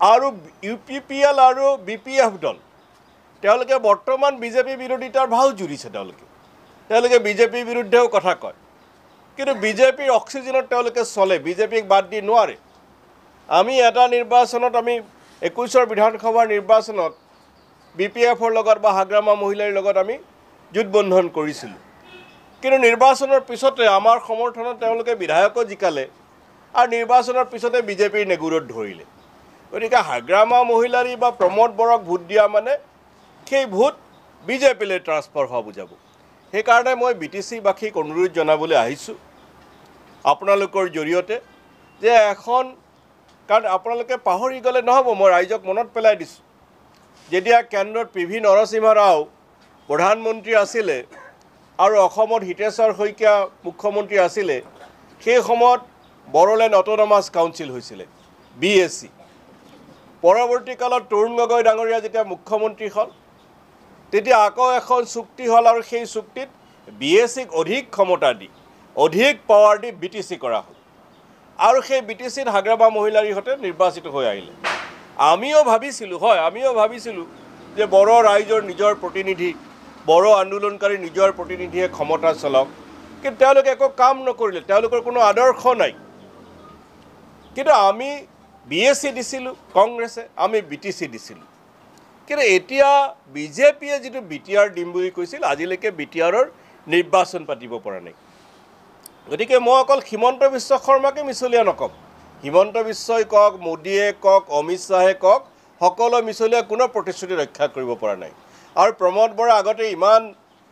আৰু UPPL আৰু BPF দল তেওঁলোকে বৰ্তমান বিজেপি বিৰোধিতাৰ ভাও জুৰিছে তেওঁলোকে বিজেপিৰ বিৰুদ্ধেও কথা কয় কিন্তু বিজেপিৰ অক্সিজেনত তেওঁলোকে চলে বিজেপিক বাদ দি নোৱাৰে আমি এটা নিৰ্বাচনত আমি 21ৰ বিধানসভাৰ নিৰ্বাচনত BPFৰ লগত বা হাগ্ৰামা মহিলাৰ লগত আমি যুদ্ধবন্ধন কৰিছিলোঁ কিন্তু নিৰ্বাচনৰ পিছতে আমাৰ সমৰ্থনত তেওঁলোকে বিধায়কো জিকালে আৰু নিৰ্বাচনৰ পিছতে বিজেপিৰ নেগুৰত ধৰিলে গতিকে হাগ্ৰামা মহিলাৰী বা প্ৰমোদ বৰক ভোট দিয়া মানে সেই ভোট বিজেপিলৈ ট্ৰান্সফাৰ হোৱা বুজাব সেইকাৰণে মই BTC বাসীক অনুৰোধ জনাবলৈ আহিছোঁ আপোনালোকৰ জৰিয়তে যে এখন কাৰণ আপোনালোকে পাহৰি গ'লে নহ'ব মই ৰাইজক মনত পেলাই দিছোঁ যেতিয়া কেন্দ্ৰত PV নৰসিংহ ৰাও প্ৰধানমন্ত্ৰী আছিলে আৰু অসমত হিতেশ্বৰ শইকীয়া মুখ্যমন্ত্ৰী আছিলে সেই সময়ত বড়োলেণ্ড অটোনমাছ কাউন্সিল হৈছিলে BAC পৰৱৰ্তী কালত তৰুণ গগৈ ডাঙৰীয়া যেতিয়া মুখ্যমন্ত্ৰী হ'ল তেতিয়া আকৌ এখন চুক্তি হ'ল আৰু সেই চুক্তিত BACক অধিক ক্ষমতা দি অধিক পাৱাৰ দি BTC কৰা হ'ল আৰু সেই BTCত হাগ্ৰামা মহিলাৰীহঁতে নিৰ্বাচিত হৈ আহিলে আমিও ভাবিছিলোঁ যে বড়ো ৰাইজৰ নিজৰ প্ৰতিনিধি বড়ো আন্দোলনকাৰী নিজৰ প্ৰতিনিধিয়ে ক্ষমতা চলাওক কিন্তু তেওঁলোকে একো কাম নকৰিলে তেওঁলোকৰ কোনো আদৰ্শ নাই কিন্তু আমি BAC দিছিলোঁ কংগ্ৰেছে আমি BTC দিছিলোঁ কিন্তু এতিয়া বিজেপিয়ে যেটো BTR দিম বুলি কৈছিল আজিলৈকে BTRৰ নিৰ্বাচন পাতিব পৰা নাই গতিকে মই অকল হিমন্ত বিশ্ব শৰ্মাকে মিছলীয়া নকম হিমন্ত বিশ্বই কক মোদীয়ে কক অমিত শাহে কক সকলো মিছলীয়া কোনো প্ৰতিশ্ৰুতি ৰক্ষা কৰিব পৰা নাই আৰু প্ৰমোদ বৰা আগতে ইমান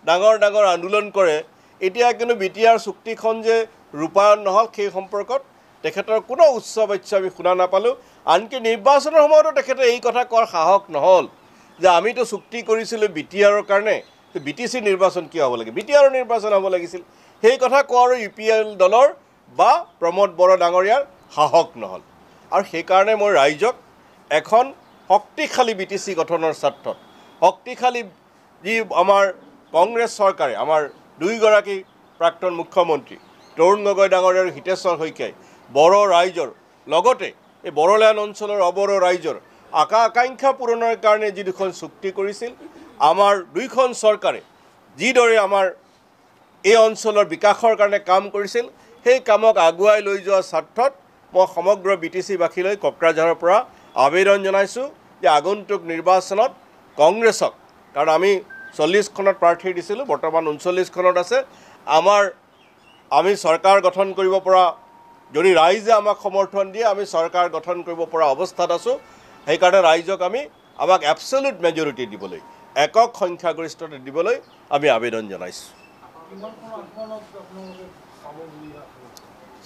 ডাঙৰ আন্দোলন কৰে এতিয়া কিন্তু BTR চুক্তিখন যে ৰূপায়ণ নহল সেই সম্পৰ্কত তেখেতৰ কোনো উচ্চ বাচ্য আমি শুনা নাপালো আনকি নিৰ্বাচনৰ সময়তো তেখেতে এই কথা কোৱাৰ সাহস নহল যে আমিতো চুক্তি কৰিছিলোঁ BTRৰ কাৰণে BTC নিৰ্বাচন কি হ'ব লাগে BTRৰ নিৰ্বাচন হ'ব লাগিছিল সেই কথা কোৱাৰ UPL দলৰ বা প্ৰমোদ বৰা ডাঙৰীয়াৰ সাহস নহল আৰু সেই কাৰণে মই ৰাইজক এখন শক্তিশালী BTC গঠনৰ স্বাৰ্থত শক্তিশালী যি আমাৰ কংগ্ৰেছ চৰকাৰে আমাৰ দুইগৰাকী প্ৰাক্তন মুখ্যমন্ত্ৰী তৰুণ গগৈ ডাঙৰীয়া আৰু হিতেশ্বৰ শইকীয়াই বড়ো ৰাইজৰ লগতে এই বড়োলেণ্ড অঞ্চলৰ অবড়ো ৰাইজৰ আকাংক্ষা পূৰণৰ কাৰণে যি দুখন চুক্তি কৰিছিল আমাৰ দুইখন চৰকাৰে যিদৰে আমাৰ এই অঞ্চলৰ বিকাশৰ কাৰণে কাম কৰিছিল সেই কামক আগুৱাই লৈ যোৱাৰ স্বাৰ্থত মই সমগ্ৰ BTC বাসীলৈ কোকৰাঝাৰৰ পৰা আবেদন জনাইছোঁ যে আগন্তুক নিৰ্বাচনত কংগ্ৰেছক কাৰণ আমি 40খনত প্ৰাৰ্থী দিছিলোঁ বৰ্তমান 39খনত আছে আমি চৰকাৰ গঠন কৰিব পৰা যদি ৰাইজে আমাক সমৰ্থন দিয়ে আমি চৰকাৰ গঠন কৰিব পৰা অৱস্থাত আছোঁ সেইকাৰণে ৰাইজক আমাক এবছলিউট মেজৰিটি দিবলৈ একক সংখ্যাগৰিষ্ঠতা দিবলৈ আমি আবেদন জনাইছোঁ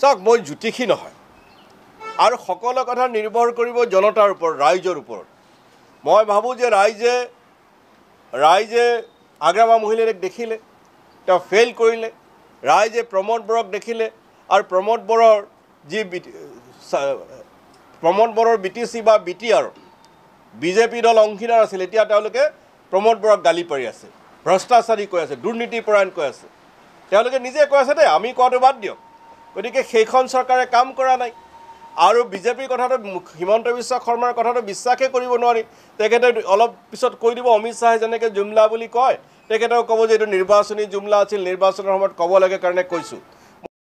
চাওক মই জ্যোতিষী নহয় আৰু সকলো কথা নিৰ্ভৰ কৰিব জনতাৰ ওপৰত ৰাইজৰ ওপৰত মই ভাবোঁ যে ৰাইজে হাগ্ৰামা মহিলাৰীক দেখিলে তেওঁ ফেইল কৰিলে ৰাইজে প্ৰমোদ বৰক দেখিলে আৰু প্ৰমোদ বৰৰ যি প্ৰমোদ বৰৰ BTC বা BTR বিজেপি দল অংশীদাৰ আছিল এতিয়া তেওঁলোকে প্ৰমোদ বৰক গালি পাৰি আছে ভ্ৰষ্টাচাৰী কৈ আছে দুৰ্নীতিপৰায়ণ কৈ আছে তেওঁলোকে নিজে কৈ আছে দে আমি কোৱাটো বাদ দিয়ক গতিকে সেইখন চৰকাৰে কাম কৰা নাই আৰু বিজেপিৰ কথাটো হিমন্ত বিশ্ব শৰ্মাৰ কথাটো বিশ্বাসে কৰিব নোৱাৰি তেখেতে অলপ পিছত কৈ দিব অমিত শাহে যেনেকৈ জুমলা বুলি কয় তেখেতেও ক'ব যে এইটো নিৰ্বাচনী জুমলা আছিল নিৰ্বাচনৰ সময়ত ক'ব লাগে কাৰণে কৈছোঁ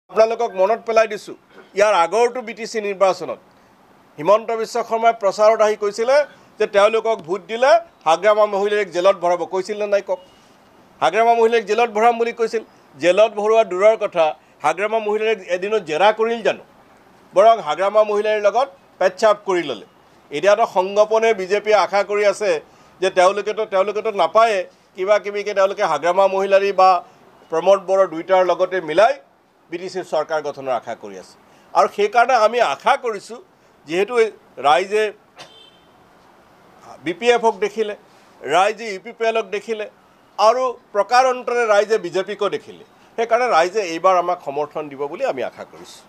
আপোনালোকক মনত পেলাই দিছোঁ ইয়াৰ আগৰটো BTC নিৰ্বাচনত হিমন্ত বিশ্ব শৰ্মাই প্ৰচাৰত আহি কৈছিলে যে তেওঁলোকক ভোট দিলে হাগ্ৰামা মহিলাৰীক জেলত ভৰাব কৈছিল নে নাই কওক হাগ্ৰামা মহিলাৰীক জেলত ভৰাম বুলি কৈছিল জেলত ভৰোৱা দূৰৰ কথা হাগ্ৰামা মহিলাৰীক এদিনত জেৰা কৰিল জানো বৰং হাগ্ৰামা মহিলাৰীৰ লগত পেচাপ কৰি ল'লে এতিয়াতো সংগপনে বিজেপিয়ে আশা কৰি আছে যে তেওঁলোকেতো নাপায়ে কিবাকিবিকে তেওঁলোকে হাগ্ৰামা মহিলাৰী বা প্ৰমোদ বড়ো দুইটাৰ লগতে মিলাই BTC চৰকাৰ গঠনৰ আশা কৰি আছে আৰু সেইকাৰণে আমি আশা কৰিছোঁ যেহেতু ৰাইজে BPFক দেখিলে ৰাইজে UPPLক দেখিলে আৰু প্ৰকাৰান্তৰে ৰাইজে বিজেপিকো দেখিলে সেইকাৰণে ৰাইজে এইবাৰ আমাক সমৰ্থন দিব বুলি আমি আশা কৰিছোঁ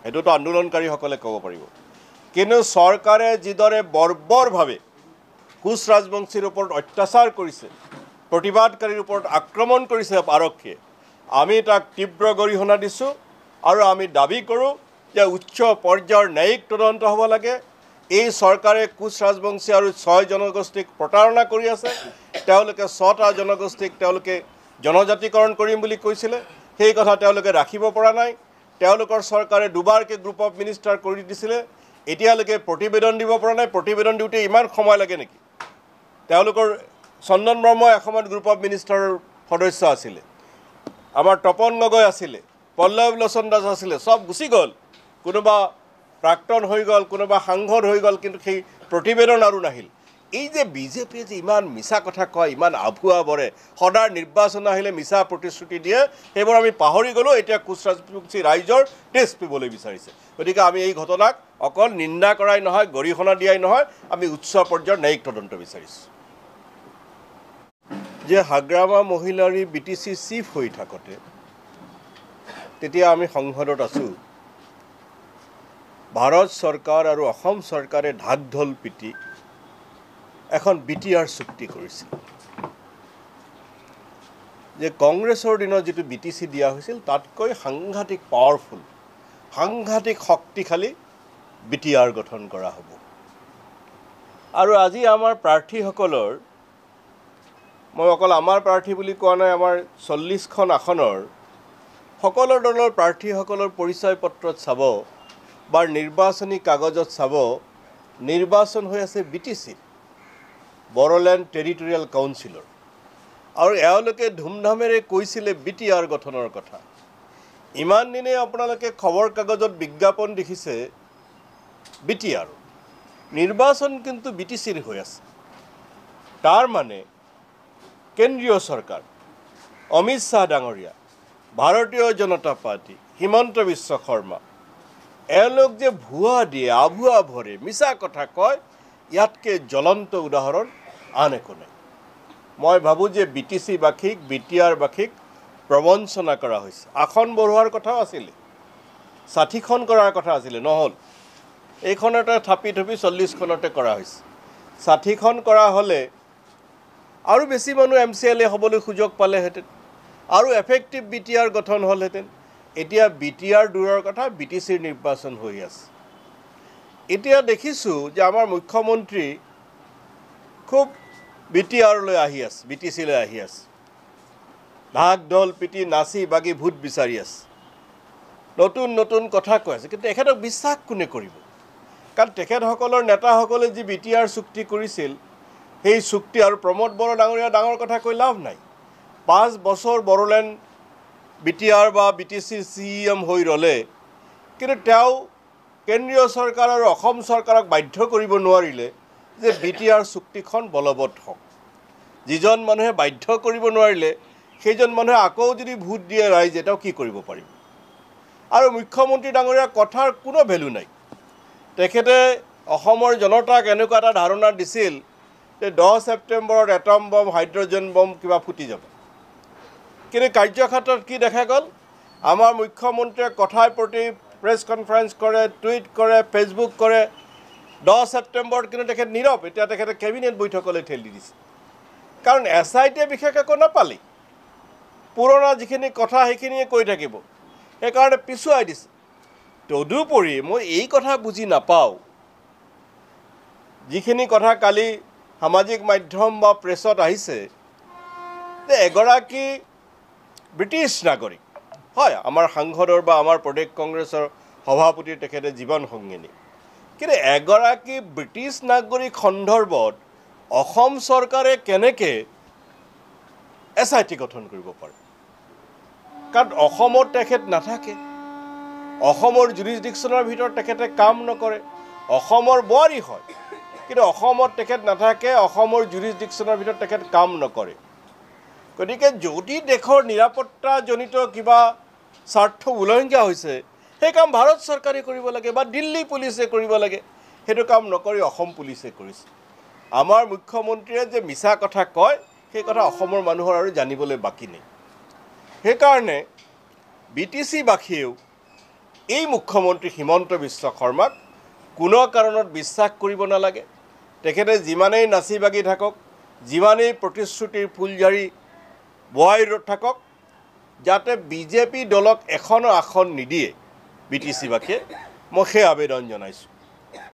এইটোতো আন্দোলনকাৰীসকলে ক'ব পাৰিব কিন্তু চৰকাৰে যিদৰে বৰ্বৰভাৱে কোচ ৰাজবংশীৰ ওপৰত অত্যাচাৰ কৰিছে প্ৰতিবাদকাৰীৰ ওপৰত আক্ৰমণ কৰিছে আৰক্ষীয়ে আমি তাক তীব্ৰ গৰিহণা দিছোঁ আৰু আমি দাবী কৰোঁ যে উচ্চ পৰ্যায়ৰ ন্যায়িক তদন্ত হ'ব লাগে। এই চৰকাৰে কোচ ৰাজবংশী আৰু 6 জনগোষ্ঠীক প্ৰতাৰণা কৰি আছে। তেওঁলোকে 6টা জনগোষ্ঠীক তেওঁলোকে জনজাতিকৰণ কৰিম বুলি কৈছিলে, সেই কথা তেওঁলোকে ৰাখিব পৰা নাই। তেওঁলোকৰ চৰকাৰে দুবাৰকে গ্ৰুপ অফ মিনিষ্টাৰ কৰি দিছিলে, এতিয়ালৈকে প্ৰতিবেদন দিব পৰা নাই। প্ৰতিবেদন দিওঁতে ইমান সময় লাগে নেকি? তেওঁলোকৰ চন্দন ব্ৰহ্মই এসময়ত গ্ৰুপ অফ মিনিষ্টাৰৰ সদস্য আছিলে, আমাৰ তপন গগৈ আছিলে, পল্লৱ লোচন দাস আছিলে, সব গুচি গ'ল। কোনোবা প্ৰাক্তন হৈ গ'ল, কোনোবা সাংসদ হৈ গ'ল, কিন্তু সেই প্ৰতিবেদন আৰু নাহিল। এই যে বিজেপিয়ে যে ইমান মিছা কথা কয়, ইমান আভুৱা বৰে, সদায় নিৰ্বাচন আহিলে মিছা প্ৰতিশ্ৰুতি দিয়ে, সেইবোৰ আমি পাহৰি গ'লোঁ। এতিয়া কোচ ৰাজবংশী ৰাইজৰ টেষ্ট পিবলৈ বিচাৰিছে। গতিকে আমি এই ঘটনাক অকল নিন্দা কৰাই নহয়, গৰিহণা দিয়াই নহয়, আমি উচ্চ পৰ্যায়ৰ ন্যায়িক তদন্ত বিচাৰিছোঁ। যে হাগ্ৰামা মহিলাৰী BTC চিফ হৈ থাকোঁতে তেতিয়া আমি সংসদত আছোঁ, ভাৰত চৰকাৰ আৰু অসম চৰকাৰে ঢাক ঢোল পিটি এখন BTR চুক্তি কৰিছিল। যে কংগ্ৰেছৰ দিনত যিটো BTC দিয়া হৈছিল তাতকৈ সাংঘাতিক পাৱাৰফুল, সাংঘাতিক শক্তিশালী BTR গঠন কৰা হ'ব। আৰু আজি আমাৰ প্ৰাৰ্থীসকলৰ, মই অকল আমাৰ প্ৰাৰ্থী বুলি কোৱা নাই, আমাৰ 40খন আসনৰ সকলো দলৰ প্ৰাৰ্থীসকলৰ পৰিচয় পত্ৰত চাব বা নিৰ্বাচনী কাগজত চাব, নিৰ্বাচন হৈ আছে BTC, বড়োলেণ্ড টেৰিটৰিয়েল কাউন্সিলৰ। আৰু এওঁলোকে ধুমধামেৰে কৈছিলে BTR গঠনৰ কথা। ইমান দিনে আপোনালোকে খবৰ কাগজত বিজ্ঞাপন দেখিছে BTR, নিৰ্বাচন কিন্তু BTCৰ হৈ আছে। তাৰ মানে কেন্দ্ৰীয় চৰকাৰ, অমিত শ্বাহ ডাঙৰীয়া, ভাৰতীয় জনতা পাৰ্টি, হিমন্ত বিশ্ব শৰ্মা, এওঁলোক যে ভুৱা দিয়ে, আভুৱা ভৰে, মিছা কথা কয়, ইয়াতকৈ জ্বলন্ত উদাহৰণ আন একো নাই। মই ভাবোঁ যে BTC বাসীক, BTR বাসীক প্ৰবঞ্চনা কৰা হৈছে। আসন বঢ়োৱাৰ কথাও আছিলে, 60খন কৰাৰ কথা আছিলে, নহ'ল। এইখনতে থাপি থপি 40খনতে কৰা হৈছে। 60খন কৰা হ'লে আৰু বেছি মানুহ MCLA হ'বলৈ সুযোগ পালেহেঁতেন, আৰু এফেক্টিভ BTR গঠন হ'লহেঁতেন। এতিয়া BTR দূৰৰ কথা, BTCৰ নিৰ্বাচন হৈ আছে। এতিয়া দেখিছোঁ যে আমাৰ মুখ্যমন্ত্ৰী খুব BTRলৈ আহি আছে, BTCলৈ আহি আছে, ঢাক ঢোল পিটি নাচি বাগি ভোট বিচাৰি আছে, নতুন নতুন কথা কৈ আছে। কিন্তু তেখেতক বিশ্বাস কোনে কৰিব? কাৰণ তেখেতসকলৰ নেতাসকলে যি BTR চুক্তি কৰিছিল, সেই চুক্তি আৰু প্ৰমোদ বড়ো ডাঙৰীয়া ডাঙৰ কথা কৈ লাভ নাই। 5 বছৰ বড়োলেণ্ড BTR বা BTC CEM হৈ ৰ'লে, কিন্তু তেওঁ কেন্দ্ৰীয় চৰকাৰ আৰু অসম চৰকাৰক বাধ্য কৰিব নোৱাৰিলে যে BTR চুক্তিখন বলবৎ হওক। যিজন মানুহে বাধ্য কৰিব নোৱাৰিলে, সেইজন মানুহে আকৌ যদি ভোট দিয়ে ৰাইজে, তেওঁ কি কৰিব পাৰিব? আৰু মুখ্যমন্ত্ৰী ডাঙৰীয়াৰ কথাৰ কোনো ভেলু নাই। তেখেতে অসমৰ জনতাক এনেকুৱা এটা ধাৰণা দিছিল যে 10 ছেপ্টেম্বৰত এটম বম, হাইড্ৰজেন বম কিবা ফুটি যাব। কিন্তু কাৰ্যক্ষেত্ৰত কি দেখা গ'ল? আমাৰ মুখ্যমন্ত্ৰীয়ে কথাৰ প্ৰতি প্ৰেছ কনফাৰেন্স কৰে, টুইট কৰে, ফেচবুক কৰে। 10 ছেপ্টেম্বৰত কিন্তু তেখেত নীৰৱ। এতিয়া তেখেতে কেবিনেট বৈঠকলৈ ঠেলি দিছে, কাৰণ SITয়ে বিশেষ একো নাপালি। পুৰণা যিখিনি কথা সেইখিনিয়ে কৈ থাকিব, সেইকাৰণে পিছুৱাই দিছে। তদুপৰি মই এই কথা বুজি নাপাওঁ, যিখিনি কথা কালি সামাজিক মাধ্যম বা প্ৰেছত আহিছে, যে এগৰাকী ব্ৰিটিছ নাগৰিক, হয় আমাৰ সাংসদৰ বা আমাৰ প্ৰদেশ কংগ্ৰেছৰ সভাপতিৰ তেখেতে জীৱন সংগিনী, কিন্তু এগৰাকী ব্ৰিটিছ নাগৰিক সন্দৰ্ভত অসম চৰকাৰে কেনেকৈ SIT গঠন কৰিব পাৰে? কাৰণ অসমত তেখেত নাথাকে, অসমৰ জুৰিছডিকশ্যনৰ ভিতৰত তেখেতে কাম নকৰে, অসমৰ বোৱাৰী হয়, কিন্তু অসমত তেখেত নাথাকে, অসমৰ জুৰিছডিকশ্যনৰ ভিতৰত তেখেত কাম নকৰে। গতিকে যদি দেশৰ নিৰাপত্তাজনিত কিবা স্বাৰ্থ উলংঘা হৈছে, সেই কাম ভাৰত চৰকাৰে কৰিব লাগে বা দিল্লী পুলিচে কৰিব লাগে। সেইটো কাম নকৰি অসম পুলিচে কৰিছে। আমাৰ মুখ্যমন্ত্ৰীয়ে যে মিছা কথা কয়, সেই কথা অসমৰ মানুহৰ আৰু জানিবলৈ বাকী নাই। সেইকাৰণে BTCবাসীয়েও এই মুখ্যমন্ত্ৰী হিমন্ত বিশ্ব শৰ্মাক কোনো কাৰণত বিশ্বাস কৰিব নালাগে। তেখেতে যিমানেই নাচি বাগি থাকক, যিমানেই প্ৰতিশ্ৰুতিৰ ফুলঝাৰি বোৱাই থাকক, যাতে বিজেপি দলক এখনো আসন নিদিয়ে, BTC বাসীয়ে মই সেই আবেদন জনাইছোঁ